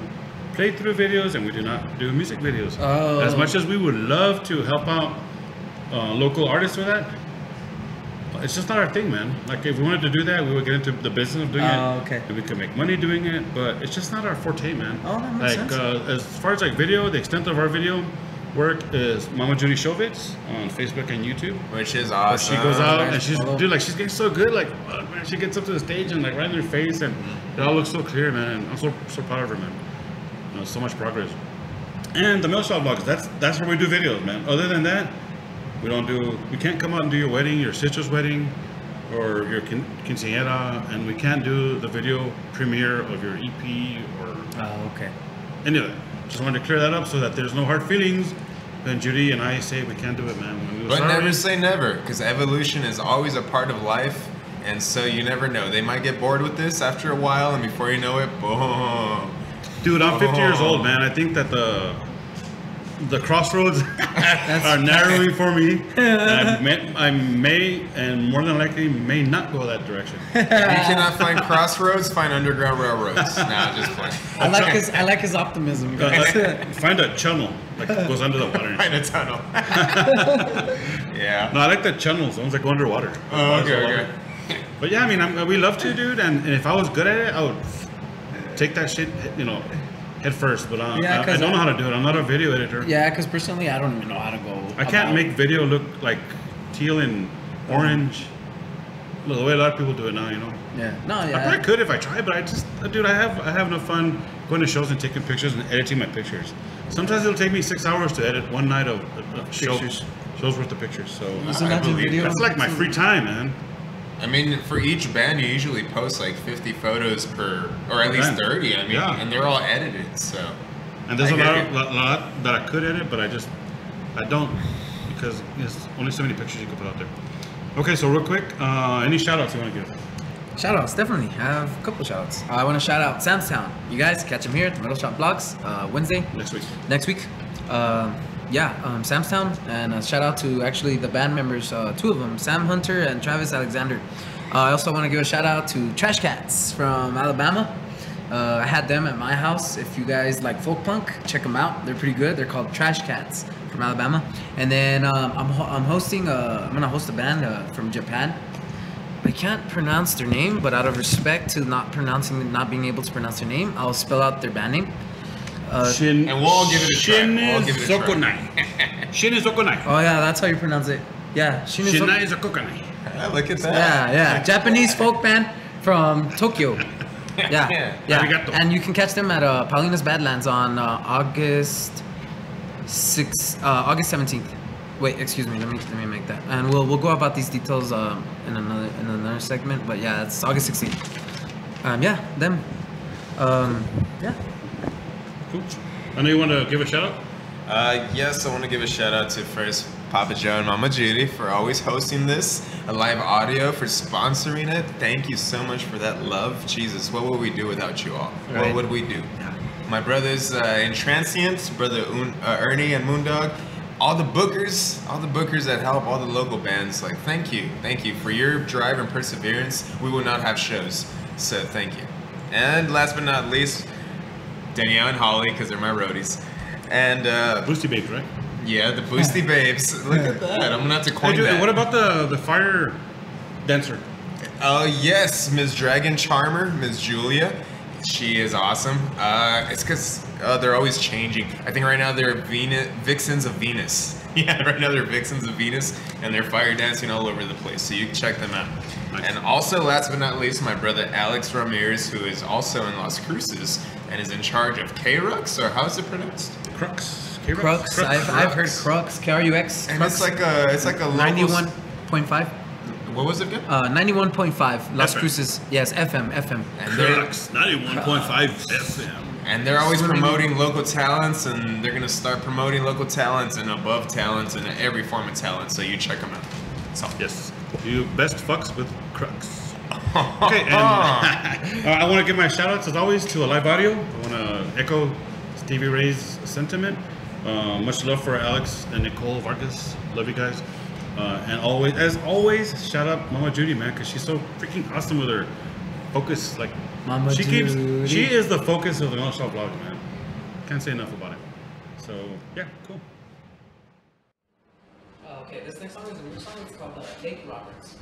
playthrough videos and we do not do music videos. Oh. As much as we would love to help out local artists with that, it's just not our thing, man. Like, if we wanted to do that, we would get into the business of doing it. Okay. And we could make money doing it, but it's just not our forte, man. Oh, that makes like, sense. as far as like video, the extent of our video work is Mama Judy Showbits on Facebook and YouTube. Which is But awesome. she goes out Nice and she's, follow. dude, like, she's getting so good. Like, fuck, man, she gets up to the stage and like right in their face, and it all looks so clear, man. And I'm so proud of her, man. You know, so much progress. And the Mill Shop vlogs, that's where we do videos, man. Other than that, we can't come out and do your wedding, your sister's wedding, or your quinceañera, and we can't do the video premiere of your EP or Oh, okay. any of that. Just wanted to clear that up so that there's no hard feelings. Then Judy and I say we can't do it, man. When we But started- never say never, because evolution is always a part of life, and so you never know. They might get bored with this after a while, and before you know it, boom. Dude, I'm 50 years old, man. I think that the crossroads are narrowing for me. And I may, and more than likely, may not go that direction. If you cannot find crossroads, find underground railroads. Nah, just playing. I like his optimism. Find a channel like goes under the water. Find a tunnel. Yeah. No, I like the channels, the ones that go underwater. Oh, okay. But yeah, I mean, we love to, dude. And if I was good at it, I would take that shit, head first. But Yeah, I 'cause don't know how to do it. I'm not a video editor. Yeah, because personally, I don't even know how to go. I can't make video look like teal and orange. The way a lot of people do it now, Yeah. No. I probably Yeah. could if I tried, but dude, I have enough fun going to shows and taking pictures and editing my pictures. Sometimes it'll take me 6 hours to edit one night of Pictures. shows worth of pictures. So Isn't that the video? that's like my free time, man. I mean, for each band, you usually post like 50 photos per, or at least Band. 30. I mean, Yeah. and they're all edited, so. And there's I a get lot that I could edit, but I don't, because there's only so many pictures you can put out there. Okay, so real quick, any shout outs you want to give? Shout outs, definitely. I have a couple shout outs. I want to shout out Sam's Town. You guys catch him here at the Metal Shop Vlogs Wednesday. Next week. Sam's Town. And shout out to actually the band members, two of them, Sam Hunter and Travis Alexander. I also want to give a shout out to Trash Cats from Alabama. I had them at my house. If you guys like folk punk, check them out. They're pretty good. They're called Trash Cats from Alabama. And then I'm gonna host a band from Japan. I can't pronounce their name, but out of respect to not being able to pronounce their name, I'll spell out their band name. Shin, And we'll all give it a try. We'll all give it a try. Shinizokonai. Shinizokonai. Oh yeah, that's how you pronounce it. Yeah, Shinizokonai. Look at that. Yeah. Japanese folk band from Tokyo. Yeah. Arigato. And you can catch them at Paulina's Badlands on August 17th. Wait, excuse me. Let me make that. And we'll go about these details in another segment. But yeah, it's August 16th. Them. Yeah. Cool. I know you want to give a shout out. Yes, I want to give a shout out to first Papa Joe and Mama Judy for always hosting this, a live audio for sponsoring it. Thank you so much for that love. Jesus, what would we do without you all? Right. What would we do? My brothers in Transient, brother Ernie and Moondog, all the bookers that help, all the local bands, like thank you for your drive and perseverance. We will not have shows, so thank you. And last but not least, Danielle and Holly, because they're my roadies. And Boosty Babes, right? yeah, the Boosty Babes. Look at that. I'm gonna have to Hey, coin dude, that. what about the fire dancer? Oh yes, Ms. Dragon Charmer, Ms. Julia. She is awesome. It's because they're always changing. I think right now they're Vixens of Venus. Yeah, right now they're Vixens of Venus, and they're fire dancing all over the place. So you can check them out. Nice. And also, last but not least, my brother Alex Ramirez, who is also in Las Cruces and is in charge of K-Rux, or how is it pronounced? Crux. Crux. I've heard Crux. KRUX. And Crux. it's like a local 91.5. What was it again? 91.5 Las FM. Cruces. Yes, FM. And they're, Crux. 91.5 FM. and they're always promoting local talents, and they're gonna start promoting local talents and above talents and every form of talent. So you check them out. That's all. Yes. You best fucks with Crux. Okay, and I want to give my shout outs as always to Alive Audio. I want to echo Stevie Ray's sentiment. Much love for Alex and Nicole Vargas. Love you guys. And always, as always, shout out Mama Judy, man, because she's so freaking awesome with her focus. Like, Mama she Judy. she is the focus of the Metal Shop vlog, man. Can't say enough about it. So, yeah, cool. Okay, this next song is a new song. It's called Nate Roberts.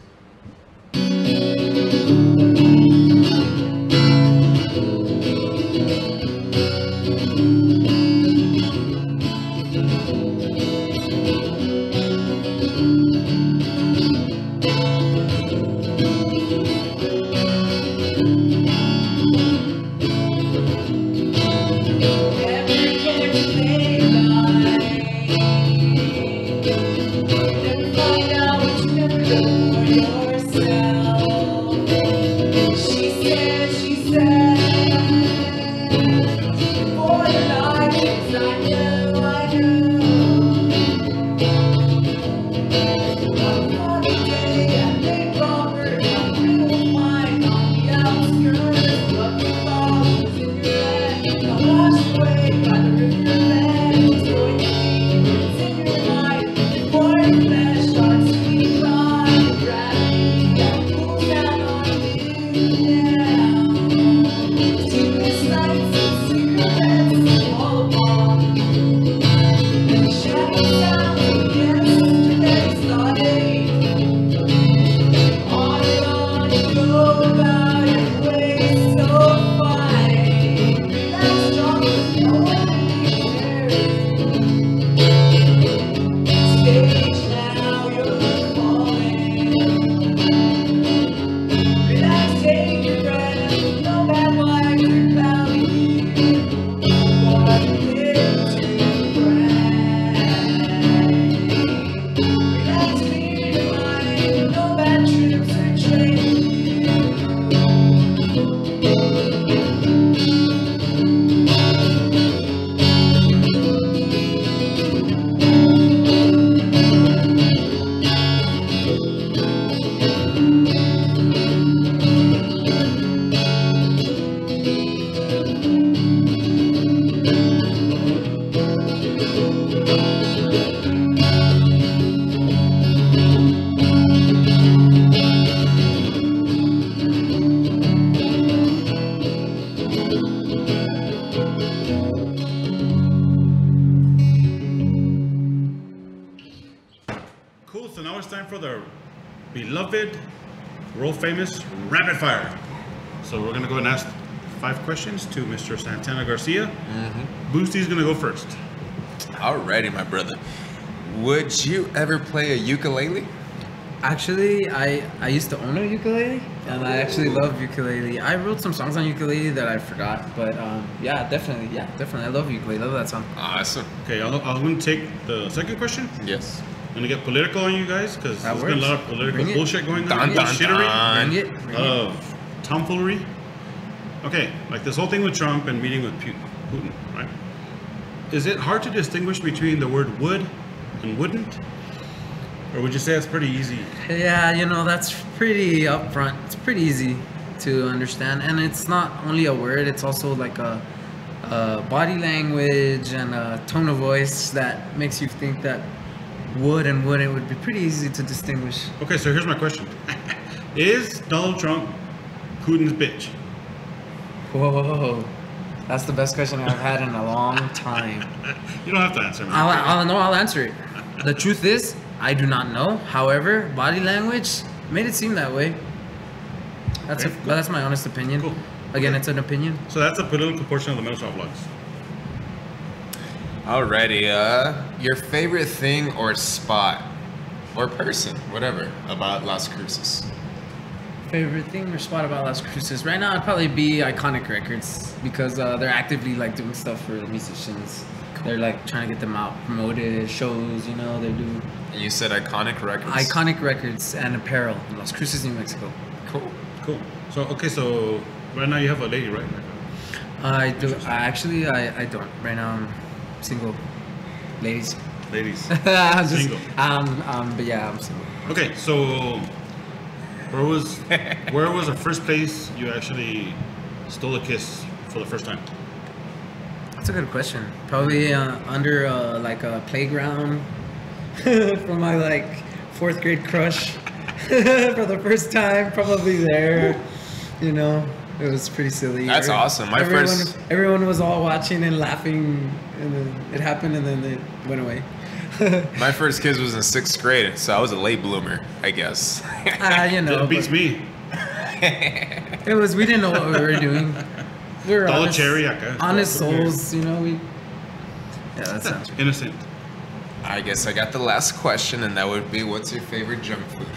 Cool, so now it's time for the beloved, world famous rapid fire. So we're gonna go and ask 5 questions to Mr. Santana Garcia. Boosty's gonna go first. Alrighty, my brother. Would you ever play a ukulele? Actually, I used to own a ukulele, and I actually love ukulele. I wrote some songs on ukulele that I forgot, but yeah, definitely. I love ukulele. I love that song. Awesome. Okay, I'm gonna take the second question. Yes. I'm gonna get political on you guys because That there's been a works. lot of political Bring it. bullshit going on. Dun, dun, Bullshittery. dun. Bring it. Bring it. Of tomfoolery. Okay, like this whole thing with Trump and meeting with Putin, right? Is it hard to distinguish between the word would and wouldn't? Or would you say it's pretty easy? Yeah, you know, that's pretty upfront. It's pretty easy to understand. And it's not only a word, it's also like a body language and a tone of voice that makes you think that would and wouldn't would be pretty easy to distinguish. Okay, so here's my question. Is Donald Trump Putin's bitch? Whoa, that's the best question I've had in a long time. You don't have to answer me. I'll answer it. The truth is, I do not know. However, body language made it seem that way. That's Okay, but cool. that's my honest opinion. Cool. Again, Okay. it's an opinion. So that's a political portion of the Metal Shop Vlogs. Alrighty, your favorite thing or spot or person, whatever, about Las Cruces? Favorite thing or spot about Las Cruces? Right now, it'd probably be Iconic Records because they're actively like doing stuff for the musicians. They're like trying to get them out, promoted shows. You know, they do And you said Iconic Records? Iconic Records and apparel in Las Cruces, New Mexico. Cool. Cool. So, okay, so right now you have a lady, right? I do. I don't. Right now, I'm single. Ladies. Ladies. I'm just, Single. but yeah, I'm single. Okay, so Where was the first place you actually stole a kiss for the first time? That's a good question. Probably under like a playground from my like 4th grade crush for the first time. Probably there. You know, it was pretty silly. That's awesome. Everyone was all watching and laughing, and then it happened, and then it went away. My first kiss was in 6th grade, so I was a late bloomer, I guess. You know, It beats me. it was. We didn't know what we were doing. We were Todo honest, cherry acá. honest souls, you know. We. Yeah, that sounds. Innocent. I guess I got the last question, and that would be, what's your favorite junk food?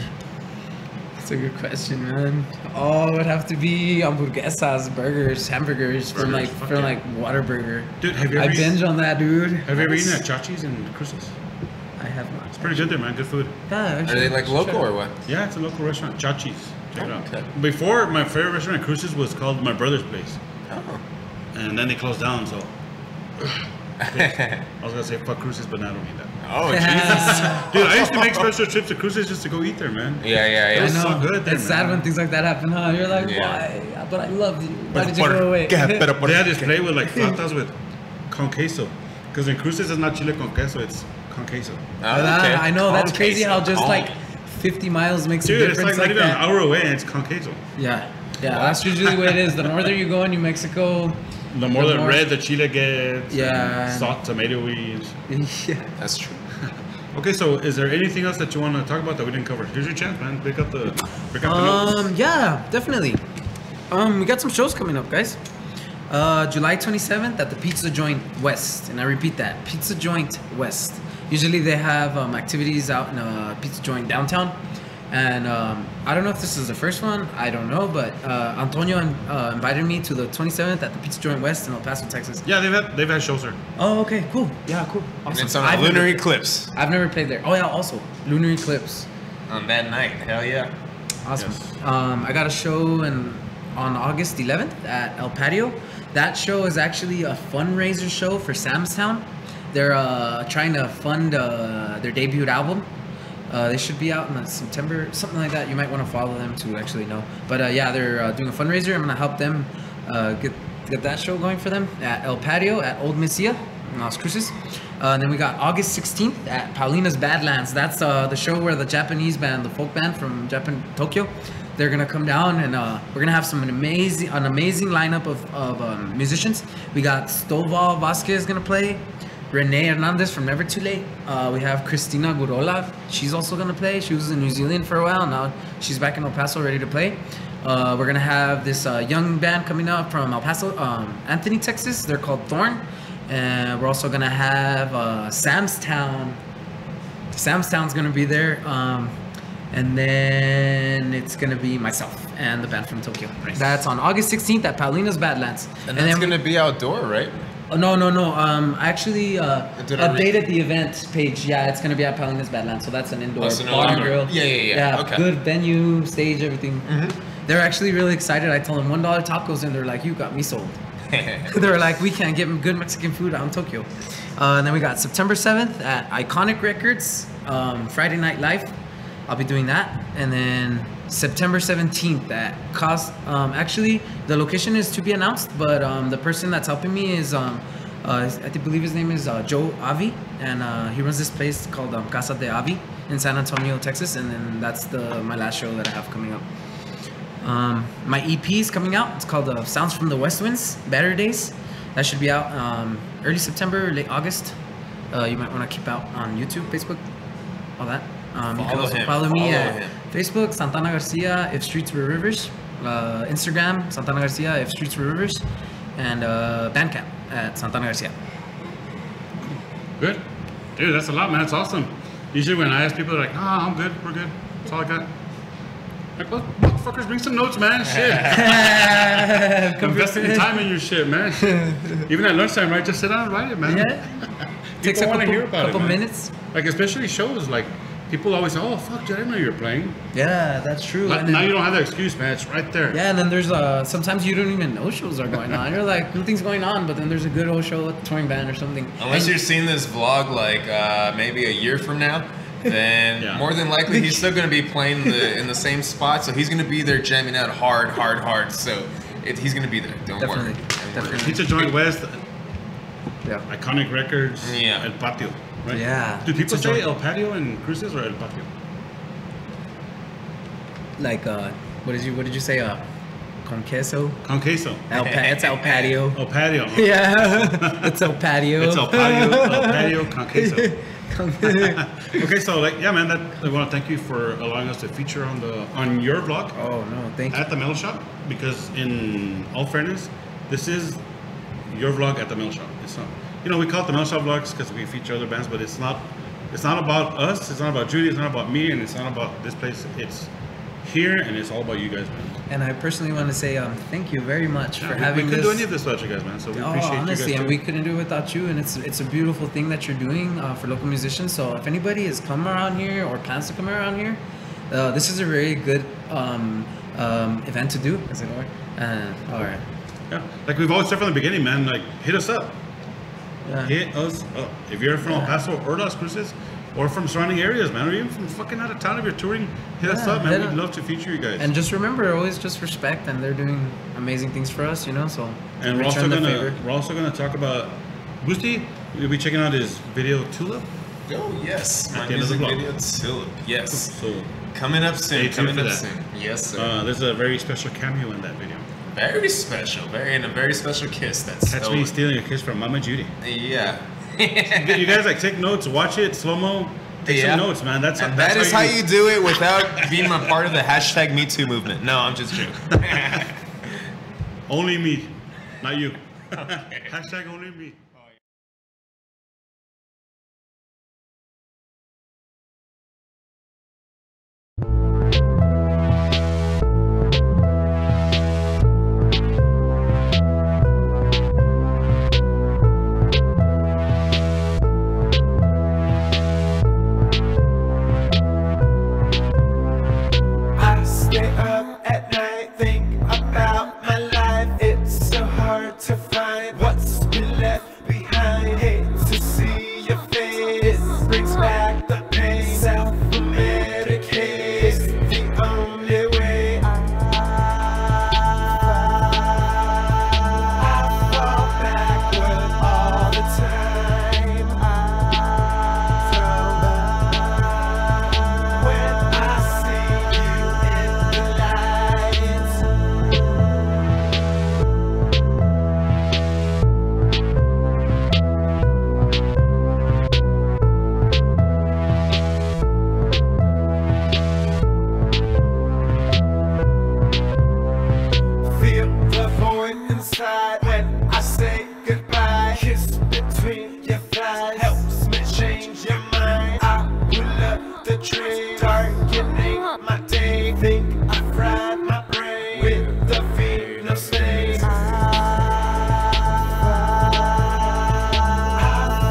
That's a good question, man. Oh, it would have to be hamburguesas, burgers, hamburgers from Burgers, like fuck from yeah. like Whataburger. Dude, have you I ever binge on that, dude. Have you ever eaten at Chachi's in Cruces? I have not. It's pretty good there, man. Good food. Yeah, Are they like local or what? Yeah, it's a local restaurant. Chachi's. Check it out. Okay. Before, my favorite restaurant at Cruces was called My Brother's Place. Oh. And then they closed down, so. I was gonna say fuck Cruces, but now I don't mean that. Oh, Jesus. Dude, I used to make special trips to Cruces just to go eat there, man. Yeah. I was know. so good there, It's sad man. when things like that happen, huh? You're like, Yeah. why? But I loved you. Why did you go away? They had this play with like flatas with con queso. Because in Cruces it's not chile con queso, it's con queso. Oh, okay. I know, that's Con crazy queso. how just Con- like 50 miles makes a Dude, it's difference like not even that. an hour away and it's con queso. Yeah, that's usually what it is. The norther you go in New Mexico, The more the red the chile gets, Yeah. and salt, tomato weeds. yeah. That's true. Okay, so is there anything else that you want to talk about that we didn't cover? Here's your chance, man. Pick up the notes. Yeah, definitely. We got some shows coming up, guys. July 27th at the Pizza Joint West, and I repeat that, Pizza Joint West. Usually they have activities out in Pizza Joint downtown, and I don't know if this is the first one. I don't know, but Antonio invited me to the 27th at the Pizza Joint West in El Paso, Texas. Yeah, they've had shows there. Oh, okay, cool. Yeah, cool. And Awesome. it's on I've a lunar never- eclipse I've never played there. Oh yeah, also Lunar Eclipse. on that night. Hell yeah. Awesome. Yes. I got a show on August 11th at El Patio. That show is actually a fundraiser show for Samstown. They're trying to fund their debut album. They should be out in September, something like that. You might want to follow them to actually know. But yeah, they're doing a fundraiser. I'm gonna help them get that show going for them at El Patio at Old Mesilla in Las Cruces. And then we got August 16th at Paulina's Badlands. That's the show where the Japanese band, the folk band from Japan, Tokyo, they're gonna come down, and we're gonna have an amazing lineup of musicians. We got Stovall Vasquez gonna play, Renee Hernandez from Never Too Late. We have Christina Gurola. She's also gonna play. She was in New Zealand for a while. Now she's back in El Paso, ready to play. We're gonna have this young band coming up from El Paso, Anthony, Texas. They're called Thorn. And we're also gonna have Samstown. Samstown's gonna be there. And then it's gonna be myself and the band from Tokyo. Nice. That's on August 16th at Paulina's Badlands. And then that's gonna be outdoor, right? Oh, no. I actually Did I read- updated the event page. Yeah, it's gonna be at Paulina's Badlands. So that's an indoor so no bar and indoor. grill. Yeah. Okay. Good venue, stage, everything. They're actually really excited. I told them $1 tacos, and they're like, "You got me sold." They're like, "We can't get good Mexican food out in Tokyo." And then we got September 7th at Iconic Records, Friday Night Live. I'll be doing that. And then September 17th at Cost. Actually, the location is to be announced, but the person that's helping me is, I believe his name is Joe Avi, and he runs this place called Casa de Avi in San Antonio, Texas. And then that's my last show that I have coming up. My EP is coming out. It's called Sounds from the West Winds, Better Days. That should be out early September, late August. You might want to keep out on YouTube, Facebook, all that. You can also follow me at Facebook, Santana Garcia, If Streets Were Rivers. Instagram, Santana Garcia, If Streets Were Rivers. And Bandcamp at Santana Garcia. Good. Dude, that's a lot, man. That's awesome. Usually when I ask people, they're like, I'm good. We're good. That's all I got. Like, what motherfuckers, bring some notes, man. Shit. I'm investing time in your shit, man. Even at lunchtime, right? Just sit down and write it, man. Yeah. Takes People a wanna hear about it, couple man. minutes. Like, especially shows, like, people always say, oh, fuck, dude, I didn't know you were playing. Yeah, that's true. But And then- now you don't have that excuse, man. It's right there. Yeah, and then there's sometimes you don't even know shows are going on. You're like, nothing's going on, but then there's a good old show with a touring band or something. Unless And- you're seeing this vlog like maybe a year from now, then Yeah. more than likely he's still going to be playing in the same spot. So he's going to be there jamming out hard. So he's going to be there. Don't worry. Definitely. Pizza Joint West, Yeah. iconic records, Yeah. El Patio, right? Yeah. Do people Pizza say Joint. El Patio in Cruces or El Patio? Like what did you say? Con queso. Con queso. It's El Patio. El Patio. Yeah. It's El Patio. It's El Patio. El Patio con queso. Okay, so yeah, man, I want to thank you for allowing us to feature on your vlog Oh no, thank you. at the metal shop, because in all fairness, this is your vlog at the metal shop. It's not, we call it the metal shop vlogs because we feature other bands, but it's not about us, it's not about Judy, it's not about me, and it's not about this place. It's here, and it's all about you guys, man. And I personally want to say thank you very much for having we this. couldn't do any of this without you guys, man. So we appreciate honestly, you guys. and we couldn't do it without you. And it's a beautiful thing that you're doing for local musicians. So if anybody has come around here or plans to come around here, this is a very good event to do. Is it all right? Yeah, like we've always said from the beginning, man. Like, hit us up. Yeah. Hit us up. If you're from El Paso or Las Cruces, or from surrounding areas, man, or even from fucking out of town, if you're touring, hit us up, man. We'd love to feature you guys. And just remember, always just respect, and they're doing amazing things for us, So. And we're also gonna talk about Boosty. We'll be checking out his video Tulip. Oh yes, my At the end of the music vlog. video Tulip. Yes, So coming up soon. tuned for that. Soon. Yes, sir. there's a very special cameo in that video. Very special. A very special kiss. That's Catch me stealing a kiss from Mama Judy. Yeah. You guys take notes, watch it slow mo. Take some notes, man. That's how you do it without being a part of the hashtag Me Too movement. No, I'm just joking. Only me, not you. Hashtag only me. I stay up at night, think about my life. It's so hard to find what's been left behind. Hate to see your face, it brings back the pain. Self-medicate is the only way. I fall backward all the time. When I see you in the lights. Feel the void inside when I say goodbye. Kiss between your thighs helps me change your mind. I pull up the train, darkening my day. Think I fried my brain with the feeling of space. I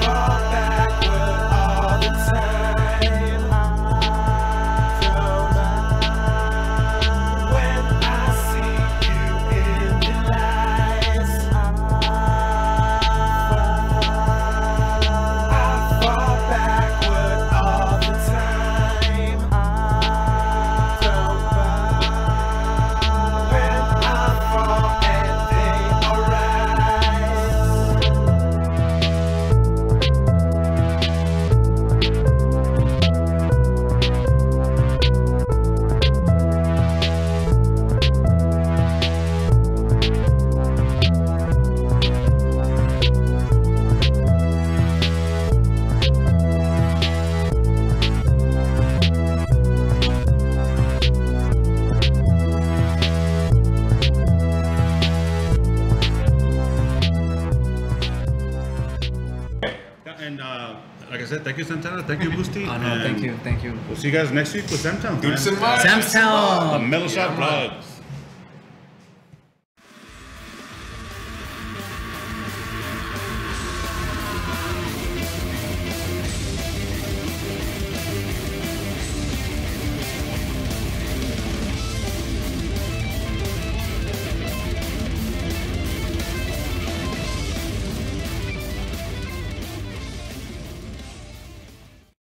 fall backward all the time. When I see you in the lights, I fall backward all the time. When I fall and they Yeah, and like I said, thank you, Santana. Thank you, Boosty. Oh no, And thank you. We'll see you guys next week with Samtown. Dude, man. some more. Sam's Town. The Metal Shop Vlogs.